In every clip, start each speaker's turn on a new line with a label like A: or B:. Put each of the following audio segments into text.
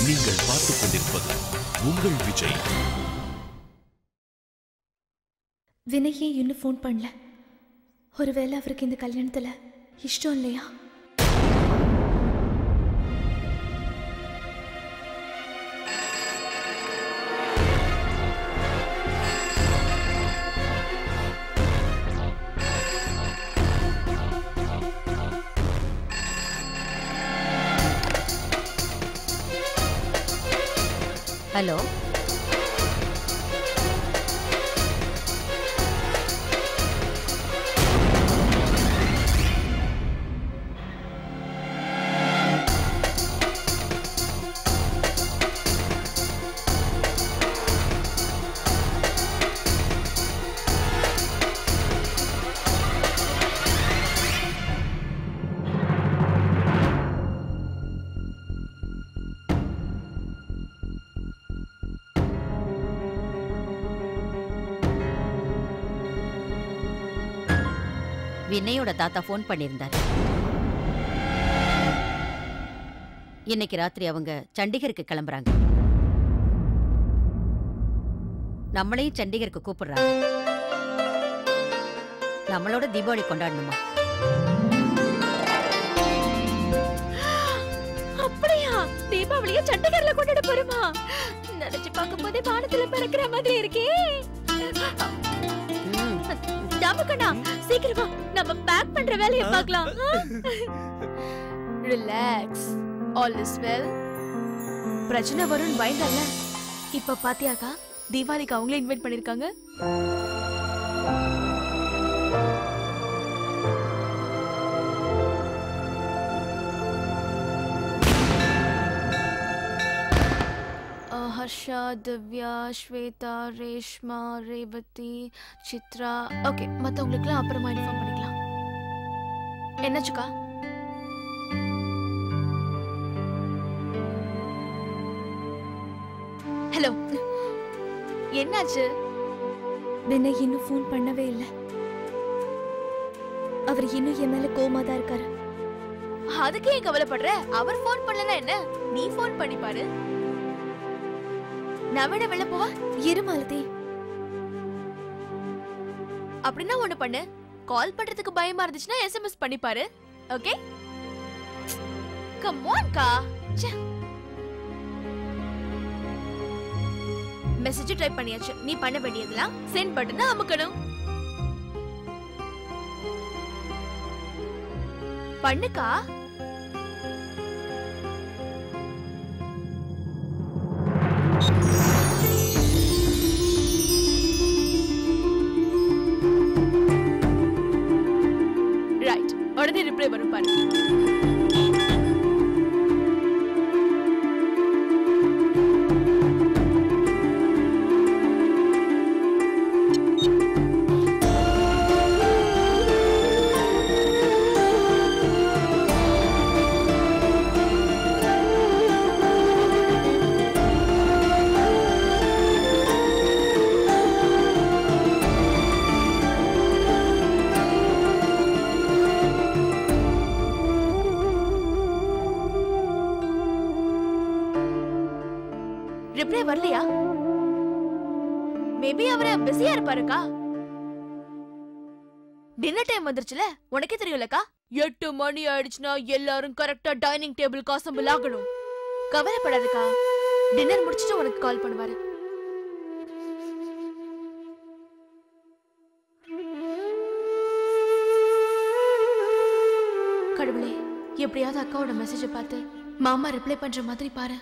A: நீங்கள் பார்த்துக் கொண்டிருப்பது உங்கள் விஜய்.
B: வினயே இன்னும் ஃபோன் பண்ணல. ஒருவேளை அவருக்கு இந்த கல்யாணத்துல இஷ்டம் இல்லையா?
C: ஹலோ, வினயோட தாத்தா ஃபோன் பண்ணியிருந்தார். இன்னைக்கு ராத்திரி அவங்க சண்டிகருக்கு கிளம்புறாங்க. நம்மளையும் சண்டிகருக்கு கூப்பிடுறாங்க. நம்மளோட தீபாவளி கொண்டாடணுமா?
B: அப்படியா? தீபாவளிய சண்டிகர்ல கொண்டாட போறோமா? நினைச்சு பார்க்கும் போதே வானத்துல பறக்கிற மாதிரி இருக்கே. ஜாமக்கண்ணா, சீக்கிரமா நம்ம பேக் பண்ற வேலையை பார்க்கலாம்.
D: Relax, all is well. பிரச்சனை வரும்னு பயந்தல்ல, இப்ப பாத்தியாக்கா தீபாவளிக்கு அவங்களே இன்வைட் பண்ணிருக்காங்க. ஹர்ஷா, திவ்யா, ஸ்வேதா, ரேஷ்மா, ரேவதி, சித்ரா. ஓகே, மத்தவங்களுக்குலாம் அப்புறமா இன்ஃபார்ம் பண்ணிக்கலாம். என்னாச்சுக்கா? ஹலோ, என்னாச்சு?
B: வினய் இன்னும் ஃபோன் பண்ணவே இல்லை. அவர் இன்னும் என் மேல கோவமா தான் இருக்காரு.
D: அதுக்கு ஏன் கவலைப்படுற? அவர் ஃபோன் பண்ணலனா என்ன, நீ ஃபோன் பண்ணி பாரு. நான் வேணா வெளில போவா?
B: இரு மாலதி.
D: அப்படின்னா ஒண்ணு பண்ணு, கால் பண்றதுக்கு பயமா இருந்துச்சுன்னா எஸ்எம்எஸ் பண்ணி பாரு. ஓகே, கம் ஆன் கா. மெசேஜ் டைப் பண்ணியாச்சு. நீ பண்ண வேண்டியதெல்லாம் சென்ட் பட்டனை அமுக்கணும். பண்ணுக்கா. ரைட், உடனே ரிப்ளை வரும் பாரு. ரிப்ளை வரலையா? மேபி அவரே பிஸியா இருப்பாருக்கா. டின்னர் டைம் வந்துருச்சுல, உனக்கே தெரியும்லக்கா. 8 மணி ஆயிடுச்சுன்னா எல்லாரும் கரெக்டா டைனிங் டேபிள் அசெம்பிள் ஆகணும். கவலைப்படாதக்கா, டின்னர் முடிச்சிட்டு உனக்கு கால் பண்ணுவாரு. கடவுளே, எப்படியாவது அக்காவோட மெசேஜை பார்த்து மாமா ரிப்ளை பண்ற மாதிரி பாரு.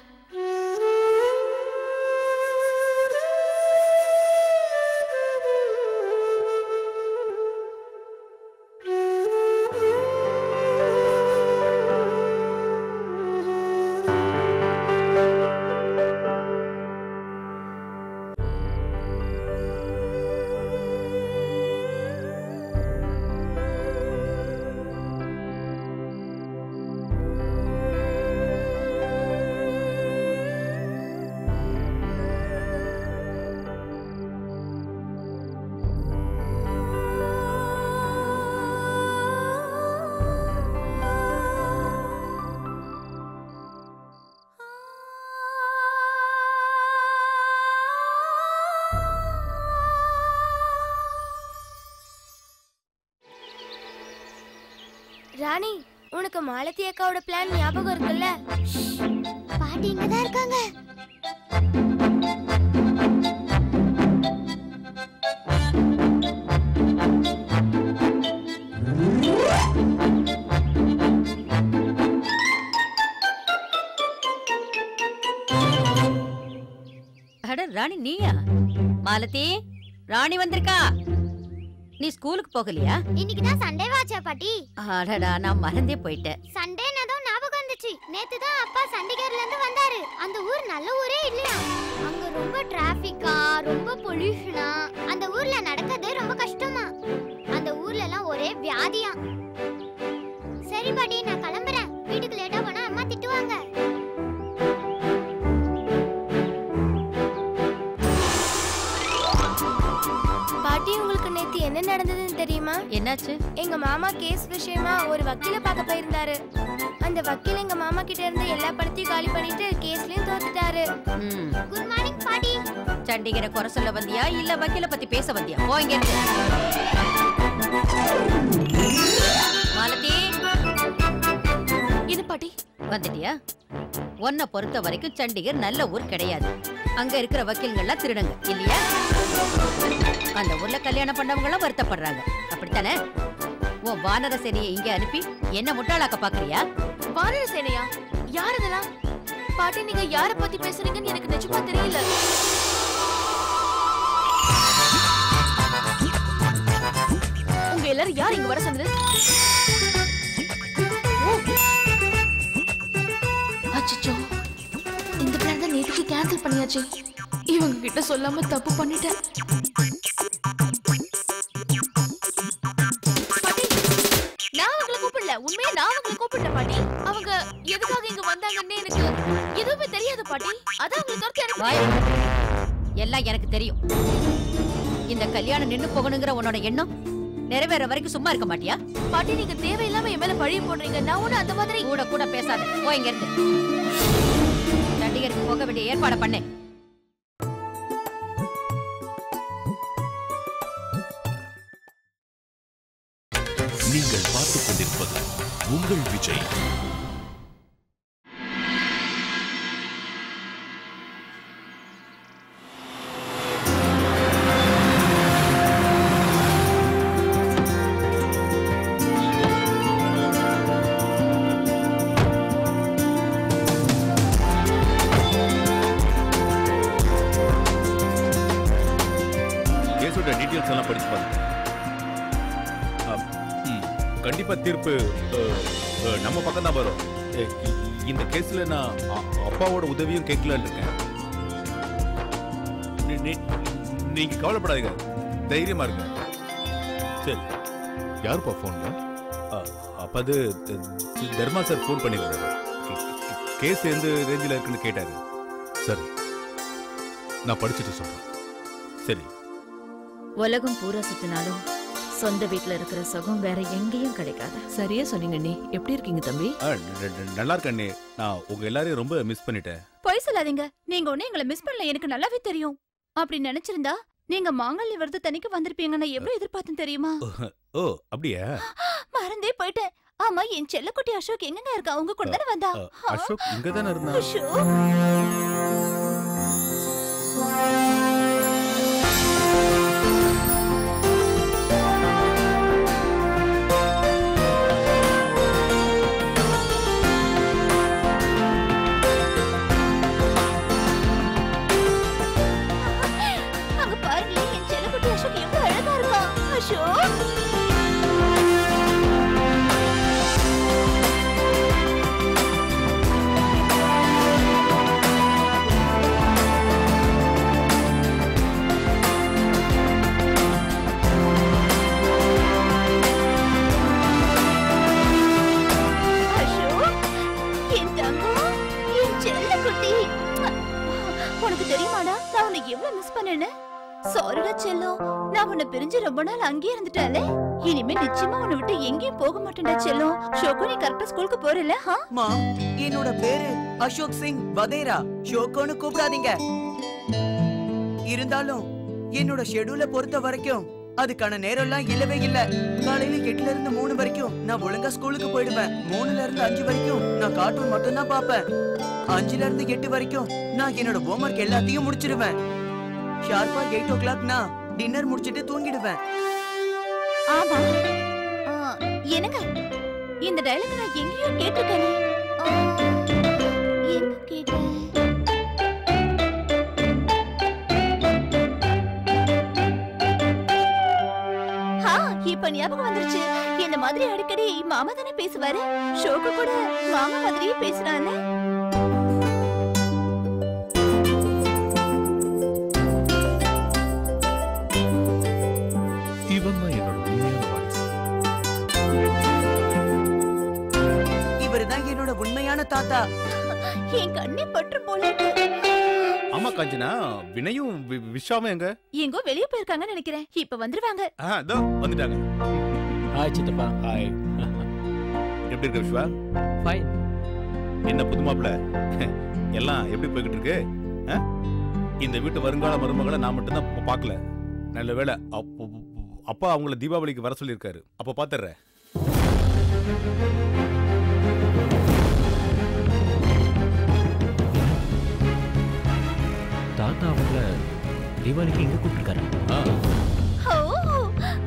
E: மாலதி அக்காவோட பிளான் ஞாபகம் இருக்குல்ல? பாட்டி இங்க தான் இருக்காங்க.
C: அட ராணி நீயா? மாலதி, ராணி வந்திருக்கா. நீ ஸ்கூலுக்கு போகலையா?
E: இன்னைக்கு தான் சண்டே வாச்சா பாட்டி.
C: அடடா, நான் மறந்தே போயிட்டேன்.
E: சண்டேனதும் ஞாபகம் வந்துச்சு. நேத்து தான் அப்பா சண்டிகர்ல இருந்து வந்தாரு. அந்த ஊர் நல்ல ஊரே இல்லையா. அங்க ரொம்ப டிராபிக்கா, ரொம்ப பொல்யூஷனா. அந்த ஊர்ல நடக்கிறது ரொம்ப கஷ்டமா. அந்த ஊர்ல எல்லாம் ஒரே வியாதியா. சரி பாட்டி, நான் கிளம்புறேன். வீட்டுக்கு லேட்டா போனா அம்மா திட்டுவாங்க. பாட்டி, உங்களுக்கு நேத்து என்ன நடந்ததுன்னு தெரியுமா?
C: என்னாச்சு?
E: எங்க மாமா கேஸ் விஷயமா ஒரு வக்கீல பார்க்க போயிருந்தாரு. அந்த வக்கீல் எங்க மாமா கிட்ட இருந்து எல்லா பணத்தையும் காலி பண்ணிட்டு கேஸ்லயும் தோத்துட்டாரு. குட் மார்னிங் பாட்டி.
C: சண்டிகரை குறை சொல்ல வந்தியா இல்ல வக்கீல பத்தி பேச வந்தியா? போ இங்க இருந்து. மாலதி,
D: இது பாட்டி
C: வந்துட்டியா? உன்னை பொறுத்த வரைக்கும் சண்டிகர் நல்ல ஊர் கிடையாது. அங்க இருக்கிற வக்கீல்கள்லாம் திருடுங்க இல்லையா? அந்த ஊர்ல கல்யாணம் பண்ணவங்க எல்லாம் வருத்தப்படுறாங்க, அப்படித்தானே? உன் வானர சேனையை இங்க அனுப்பி என்ன முட்டாளாக்க பாக்குறியா?
D: வானர சேனையா? யார் இதெல்லாம்? பாட்டி, நீங்க யார பத்தி பேசுறீங்கன்னு எனக்கு நிஜமா தெரியல. உங்க எல்லாரும் யார் இங்க வர சொன்னது? அச்சச்சோ, இந்த பிளான் தான் நேத்துக்கு கேன்சல் பண்ணியாச்சு. இவங்க கிட்ட சொல்லாம தப்பு பண்ணிட்டேன். உண்மையா நான் அவங்களை கூப்பிட்டேன் பாட்டி. அவங்க எதுக்காக இங்க வந்தாங்கன்னு எனக்கு எதுவுமே தெரியாது பாட்டி. அதான் அவங்களை துரத்தி அனுப்பி.
C: எல்லாம் எனக்கு தெரியும். இந்த கல்யாணம் நின்னு போகணுங்கிற உன்னோட எண்ணம் நிறைவேற வரைக்கும் சும்மா இருக்க மாட்டியா?
D: பாட்டி, நீங்க தேவையில்லாம என் மேல பழிய போடுறீங்க. நான் ஒண்ணு அந்த மாதிரி
C: கூட கூட பேசாத. போ இங்க இருந்து. சண்டிகருக்கு போக வேண்டிய ஏற்பாடு பண்ணு.
A: நீங்கள் பார்த்துக் கொண்டிருப்பது உங்கள் விஜய்.
F: கேஸோட டீடைல்ஸ் எல்லாம் படிச்சு பாருங்க. கண்டிப்பா தீர்ப்பு நம்ம பக்கம் தான் வரும். இந்த கேஸ்ல நான் அப்பாவோட உதவியும் கேட்கலான்னு இருக்கேன். நீங்க கவலைப்படாதீங்க, தைரியமா இருங்க. சரி,
A: யாருப்பா போன்ல?
F: அப்ப அது தர்மா சார் ஃபோன் பண்ணிருக்காரு. கேஸ் எந்த ரேஞ்சில் இருக்குன்னு கேட்டாரு.
A: சரி, நான் படிச்சுட்டு சொல்றேன்.
F: சரி.
B: உலகம் பூரா சுத்தினாலும் சொந்த வீட்டுல இருக்கிற சுகம் வேற எங்கேயும் கிடைக்காது.
G: சரியா சொன்னீங்க அண்ணி. எப்படி இருக்கீங்க தம்பி?
F: நல்லா இருக்க அண்ணே. நான் உங்க எல்லாரையும் ரொம்ப மிஸ் பண்ணிட்டேன்.
B: பொய் சொல்லாதீங்க. நீங்க ஒண்ணு எங்களை மிஸ் பண்ணல, எனக்கு நல்லாவே தெரியும். அப்படி நினைச்சிருந்தா நீங்க மாங்கல்ய விரத தனிக்கு வந்திருப்பீங்க. நான் எவ்வளவு எதிர்பார்த்தேன் தெரியுமா?
F: ஓ, அப்படியா?
B: மறந்தே போயிட்டேன். ஆமா, என் செல்லக்குட்டி அசோக் எங்கங்க இருக்கா? உங்க கூட தானே வந்தா?
F: அசோக் இங்க தானே இருந்தா?
B: அங்க பாருங்களேன், என் செல்லக்குட்டி அசோக் எவ்வளவு அழகா இருக்கா. அசோக், உனக்கு தெரியுமாடா நான் உன்னை எவ்வளவு மிஸ் பண்ணேன்னு? சாரிடா செல்லம், நான் உன்னை பிரிஞ்சு ரொம்ப நாள் அங்கேயே இருந்துட்டாலே. இனிமே நிச்சயமா உன்னை விட்டு எங்கேயும் போக மாட்டேன்டா செல்லம். ஷோக்கு, நீ கரெக்டா ஸ்கூலுக்கு போறல?
H: மா, என்னோட பேரு அசோக் சிங் வதேரா. ஷோக்கோன்னு கூப்பிடாதீங்க. இருந்தாலும் என்னோட ஷெட்யூல பொறுத்த வரைக்கும் அதுக்கான நேரம் எல்லாம் இல்லவே இல்ல. காலையில 8ல இருந்து 3 வரைக்கும் நான் ஒழுங்கா ஸ்கூலுக்கு போயிடுவேன். 3ல இருந்து 5 வரைக்கும் நான் கார்ட்டூன் மட்டும் தான் பாப்பேன். 5ல இருந்து 8 வரைக்கும் நான் என்னோட ஹோம்வொர்க் எல்லாத்தையும் முடிச்சிடுவேன். ஷார்ப்பா 8 o'clock நான் டின்னர் முடிச்சிட்டு தூங்கிடுவேன்.
B: ஆமா. என்னங்க இந்த டயலாக் நான் எங்கேயோ கேட்டிருக்கேனே. எங்க கேட்டேன்? இப்ப ஞாபகம் வந்துருச்சு. இந்த மாதிரி அடிக்கடி மாமா தானே பேசுவாரு. ஷோக்கு கூட மாமா மாதிரியே பேசுறானே.
A: இவன் தான் என்னோட உண்மையான வாரிசு.
H: இவருதான் என்னோட உண்மையான தாத்தா.
B: என் கண்ணே பற்று போல இருக்கு.
F: ஆமா காஞ்சனா, வினயும் விஷாவும் எங்க?
B: எங்கோ வெளிய போயிருக்காங்கன்னு நினைக்கிறேன். இப்ப வந்துருவாங்க.
F: இதோ வந்துட்டாங்க.
I: ஹாய் சித்தப்பா.
F: ஹாய். எப்படி இருக்க விஸ்வா?
I: ஃபைன்.
F: என்ன புது மாப்பிள்ள, எல்லாம் எப்படி போய்கிட்டு இருக்கு? இந்த வீட்டு வருங்கால மருமகளை நான் மட்டும்தான் பார்க்கல. நல்ல வேளை அப்பா அவங்கள தீபாவளிக்கு வர சொல்லியிருக்காரு. அப்ப பாத்துறேன்.
I: தாத்தா அவங்கள தீபாவளிக்கு எங்க கூப்பிட்டுருக்காரு?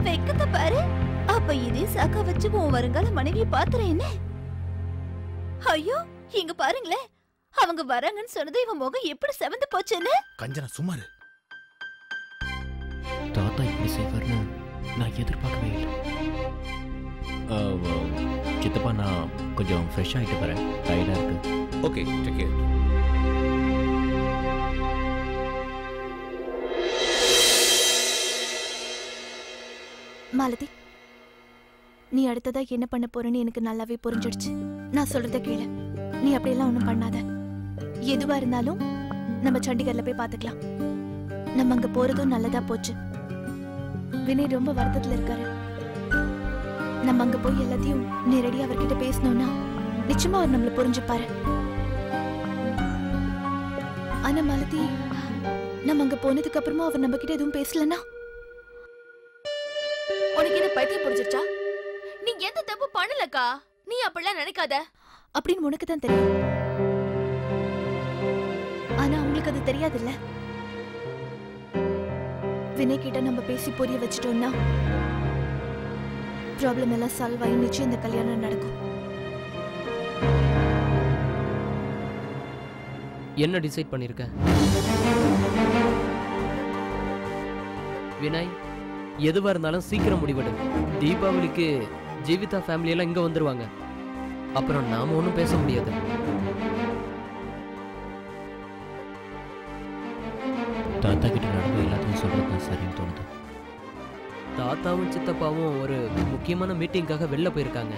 B: வெக்கத்தை பாரு. அப்ப இதே சாக்கா வச்சு உன் வருங்கால மனைவியை பாத்துறேன் என்ன? ஐயோ இங்க பாருங்களேன், அவங்க வராங்கன்னு சொன்னது இவன் முகம் எப்படி செவந்து போச்சுன்னு.
F: கஞ்சனா சும்மாரு.
I: தாத்தா இப்படி செய்வார்னு நான் எதிர்பார்க்கவே இல்லை. சித்தப்பா நான் கொஞ்சம் ஃப்ரெஷ் ஆகிட்டு வரேன். டயர்டாக இருக்கு.
F: Okay, take care.
D: மாலதி, நீ அடுத்ததா என்ன பண்ண போறேன்னு எனக்கு நல்லாவே புரிஞ்சிடுச்சு. நான் சொல்றத கேளு. நீ அப்படியெல்லாம் ஒண்ணும் பண்ணாத. எதுவா இருந்தாலும் நம்ம சண்டிகர்ல போய் பாத்துக்கலாம். நம்ம அங்க போறதும் நல்லதா போச்சு. வினய் ரொம்ப வருத்தத்துல இருக்காரு. நம்ம அங்க போய் எல்லாத்தையும் நேரடியா அவர்கிட்ட பேசணும்னா நிச்சயமா அவர் நம்மள புரிஞ்சுப்பாரு. ஆனா மாலதி, நம்ம அங்க போனதுக்கு அப்புறமா அவர் நம்ம கிட்ட எதுவும் பேசலன்னா
B: உனக்கு என்ன பைத்தியம் பிடிச்சிருச்சா? நீ எந்த தப்பு பண்ணலக்கா. நீ அப்படிலாம் நினைக்காத.
D: அப்படின்னு உனக்கு தான் தெரியும். ஆனா அவங்களுக்கு அது தெரியாதுல்ல. வினய் கிட்ட நம்ம பேசி புரிய வச்சிட்டோம்னா ப்ராப்ளம் எல்லாம் சால்வ் ஆகி நிச்சயம் இந்த கல்யாணம் நடக்கும்.
J: என்ன டிசைட் பண்ணிருக்க வினய்? எதுவா இருந்தாலும் சீக்கிரம் முடிவெடு. தீபாவளிக்கு ஜீவிதா ஃபேமிலி எல்லாம் இங்க வந்துருவாங்க. அப்புறம் நாம ஒன்றும் பேச முடியாது.
I: தாத்தா கிட்ட நடந்து எல்லாத்தையும் சொல்றது சரின்னு தோணுது.
J: தாத்தாவும் சித்தப்பாவும் ஒரு முக்கியமான மீட்டிங்காக வெளில போயிருக்காங்க.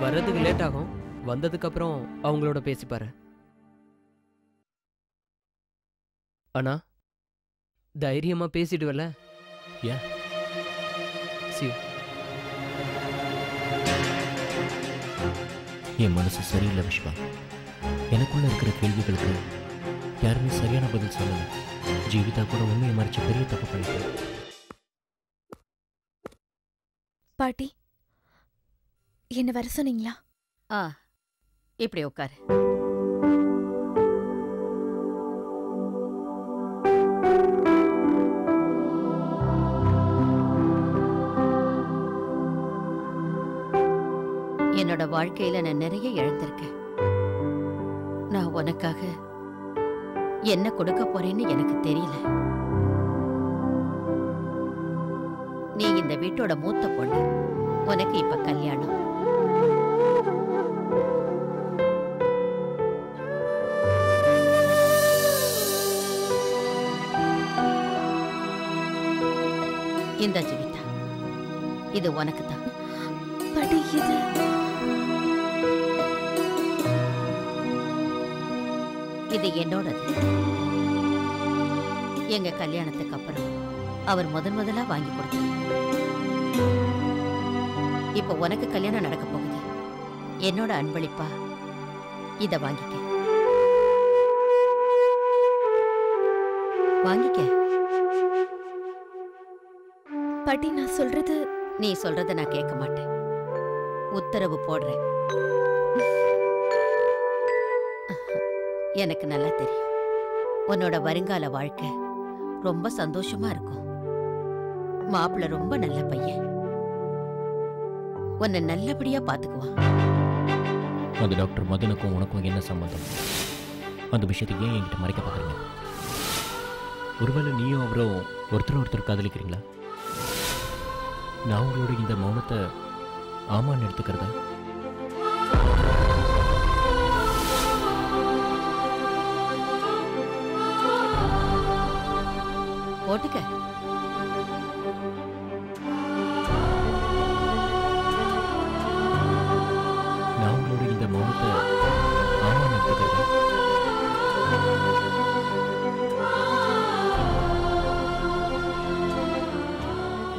J: வர்றதுக்கு லேட் ஆகும். வந்ததுக்கு அப்புறம் அவங்களோட பேசிப்பாரு. அண்ணா, தைரியமா பேசிடுவல?
I: ஏன்? என் மனசு சரியில்லை விஸ்வா. எனக்குள்ள இருக்கிற கேள்விகளுக்கு யாருமே சரியான பதில் சொல்லல. ஜீவிதா கூட உண்மையை மறைச்சு பெரிய தப்பு பண்ணிட்டேன்.
D: பாட்டி, என்ன வர சொன்னீங்களா?
C: இப்படி உட்காரு. என்னோட வாழ்க்கையில நான் நிறைய இழந்திருக்கேன். நான் உனக்காக என்ன கொடுக்க போறேன்னு எனக்கு தெரியல. நீ இந்த வீட்டோட மூத்த பொண்ணு. உனக்கு இப்ப கல்யாணம். இந்த ஜீவிதா, இது உனக்கு தான்.
D: பாட்டி,
C: இது என்னோடது. எங்க கல்யாணத்துக்கு அப்புறம் அவர் முதலா வாங்கி கொடுத்தார். இப்ப உனக்கு கல்யாணம் நடக்க போகுது. என்னோட அன்பளிப்பா இத வாங்கிக்க.
D: பாட்டி நான் சொல்றது
C: நீ சொல்றத நான் கேட்க மாட்டேன். உத்தரவு போடுறேன். எனக்கு நல்லா தெரியும் உன்னோட வருங்கால வாழ்க்கை ரொம்ப சந்தோஷமா இருக்கும். மாப்பிள்ள ரொம்ப நல்ல பையன், உன்னை நல்லபடியா பாத்துக்குவான்.
I: அந்த டாக்டர் மதனுக்கும் உனக்கும் என்ன சம்பந்தம்? அந்த விஷயத்தை ஏன் என்கிட்ட மறைக்க பார்க்குறீங்க? ஒருவேளை நீயும் அவரும் ஒருத்தர் காதலிக்கிறீங்களா? நான் உங்களோட இந்த மௌனத்தை ஆமான்னு எடுத்துக்கிறதா?
C: போட்டுக்க.
I: நான் உங்களோட இந்த மௌனத்தை ஆமான்னு எடுத்துக்கிறதா?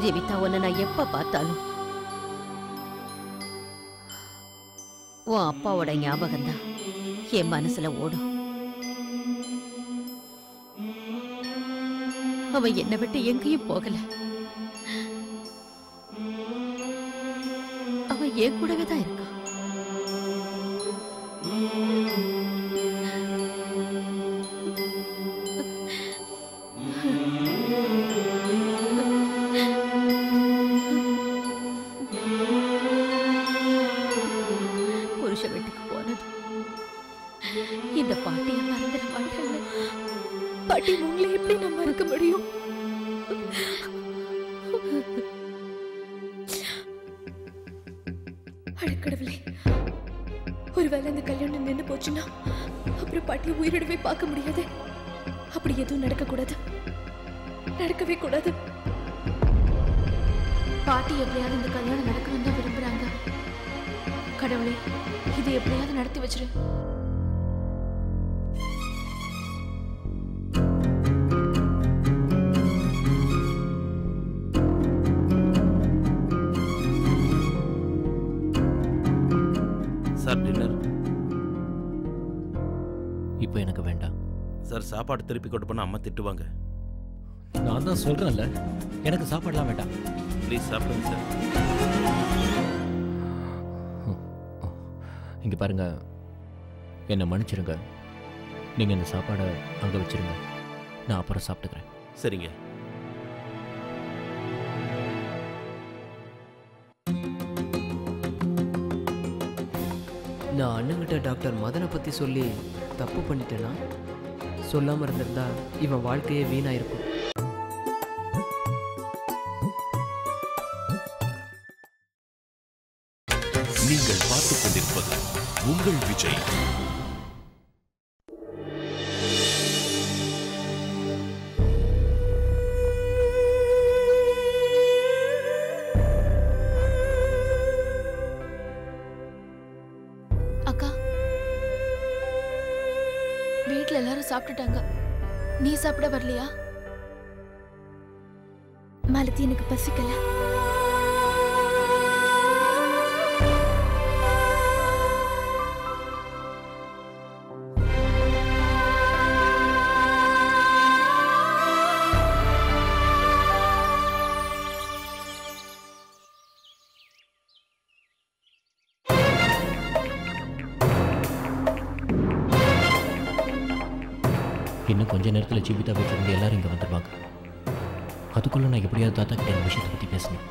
C: ஜீவிதா, உன்னை நான் எப்ப பார்த்தாலும் உன் அப்பாவோட ஞாபகம் தான் என் மனசுல ஓடும். அவன் என்னை விட்டு எங்கேயும் போகல. அவன் என் கூடவே தான் இருக்கான். புருஷ வீட்டுக்கு போனது இந்த பாட்டியை மறந்துட மாட்டேன்.
D: பாட்டி உங்களை எப்படி நான் மறக்க முடியும்? அடக்கடவுளே, ஒருவேளை இந்த கல்யாணம் நின்று போச்சுன்னா அப்புறம் பாட்டியை உயிரிடவே பார்க்க முடியாது. அப்படி எதுவும் நடக்கக்கூடாது, நடக்கவே கூடாது. பாட்டி எப்படியாவது இந்த கல்யாணம் நடக்கணும்னு தான் விரும்புறாங்க. கடவுளே, இது எப்படியாவது நடத்தி வச்சிரு.
A: Sir dinner.
I: இப்போ எனக்கு வேண்டாம்
A: சார், சாப்பாடு திருப்பி கொண்டு போனால் அம்மா திட்டுவாங்க.
I: நான் தான் சொல்கிறேன்ல, எனக்கு சாப்பாடலாம் வேண்டாம்.
A: ப்ளீஸ் சாப்பிடுங்க சார்.
I: இங்கே பாருங்க, என்னை மன்னிச்சிருங்க. நீங்கள் இந்த சாப்பாடை அங்கே வச்சிருங்க, நான் அப்புறம் சாப்பிட்டுக்கிறேன்.
A: சரிங்க.
J: நான் அண்ணங்கிட்ட டாக்டர் மதனை பற்றி சொல்லி தப்பு பண்ணிட்டேன்னா, சொல்லாமல் இருந்திருந்தா இவன் வாழ்க்கையே வீணாயிருக்கும்.
K: நீங்கள் பார்த்துக் கொண்டிருப்பது உங்கள் விஜய்.
D: அக்கா, வீட்ல எல்லாரும் சாப்பிட்டுட்டாங்க. நீ சாப்பிட வரலையா? மாலதி, எனக்கு பசிக்கல.
I: இன்னும் கொஞ்ச நேரத்தில் ஜீவிதா வீட்டிலிருந்து எல்லாரும் இங்கே வந்துடுவாங்க. அதுக்குள்ளே நான் எப்படியாவது தாத்தா கிட்ட இந்த விஷயத்தை பற்றி பேசணும்.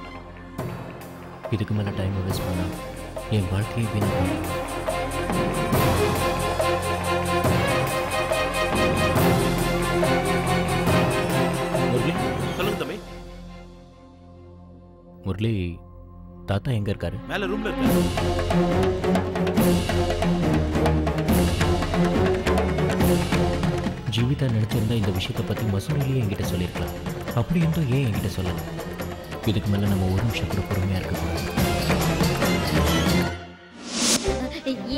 I: இதுக்கு மேலே டைமை வேஸ்ட் பண்ணால் என் வாழ்க்கையை வீணாக. முரளி,
A: சொல்லுங்க தம்பி.
I: முரளி, தாத்தா எங்கே இருக்காரு?
A: மேலே ரூம்ல இருக்காரு.
I: ஜீவிதா நினச்சிருந்தா இந்த விஷயத்தை பற்றி மசூரிலேயே என்கிட்ட சொல்லியிருக்கலாம். அப்படி இருந்தும் ஏன் என்கிட்ட சொல்லலை? இதுக்கு மேலே நம்ம ஒரு நிமிஷம் கூட பொறுமையாக இருக்கக்கூடாது.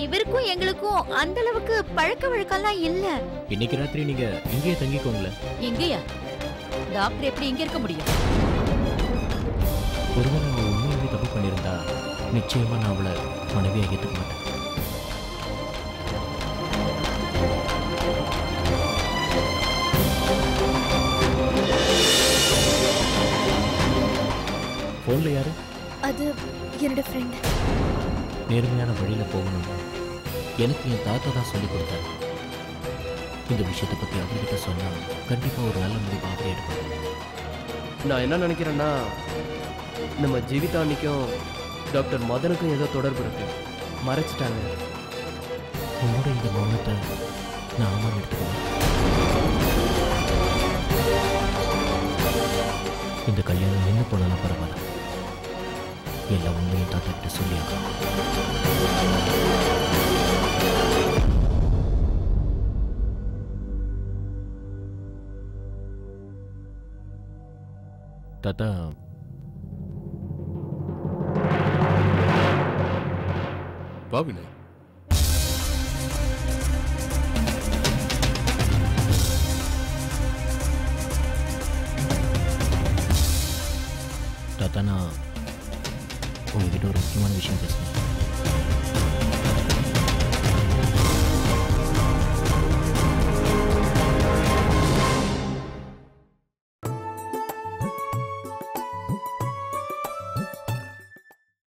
B: இவருக்கும் எங்களுக்கும் அந்த அளவுக்கு பழக்க வழக்கம்லாம் இல்ல.
I: இன்னைக்கு ராத்திரி நீங்கள் இங்கேயே தங்கிக்கோங்களேன்.
C: எங்கேயா? டாக்டர் எப்படி இங்க இருக்க முடியும்?
I: ஒருவேளை அவள் உண்மையாகவே தப்பு பண்ணியிருந்தா நிச்சயமாக நான் அவளை மனைவியாக ஏற்றுக்க மாட்டேன். ஃபோனில் யாரு?
D: அது என்னோட ஃப்ரெண்ட்.
I: நேர்மையான வழியில் போகணும்னு எனக்கு என் தாத்தா தான் சொல்லிக் கொடுத்தாரு. இந்த விஷயத்தை பற்றி அவர்கிட்ட சொன்னால் கண்டிப்பாக ஒரு நல்ல முடிவு அவரே எடுப்பாங்க.
J: நான் என்ன நினைக்கிறேன்னா, நம்ம ஜீவிதா அன்னைக்கும் டாக்டர் மதனுக்கும் ஏதோ தொடர்பு இருக்கு, மறைச்சிட்டாங்க.
I: உன்னோட இந்த மௌனத்தை நான் ஆமாம் எடுத்துக்குவேன். இந்த கல்யாணம் நின்று போனாலும் பரவாயில்ல, எல்லா உண்மையும் தாத்தா கிட்ட சொல்லியாங்க. தாத்தா,
K: பாவினே,
I: தாத்தா நான் உங்ககிட்ட ஒரு முக்கியமான விஷயம் பேசுகிறேன்.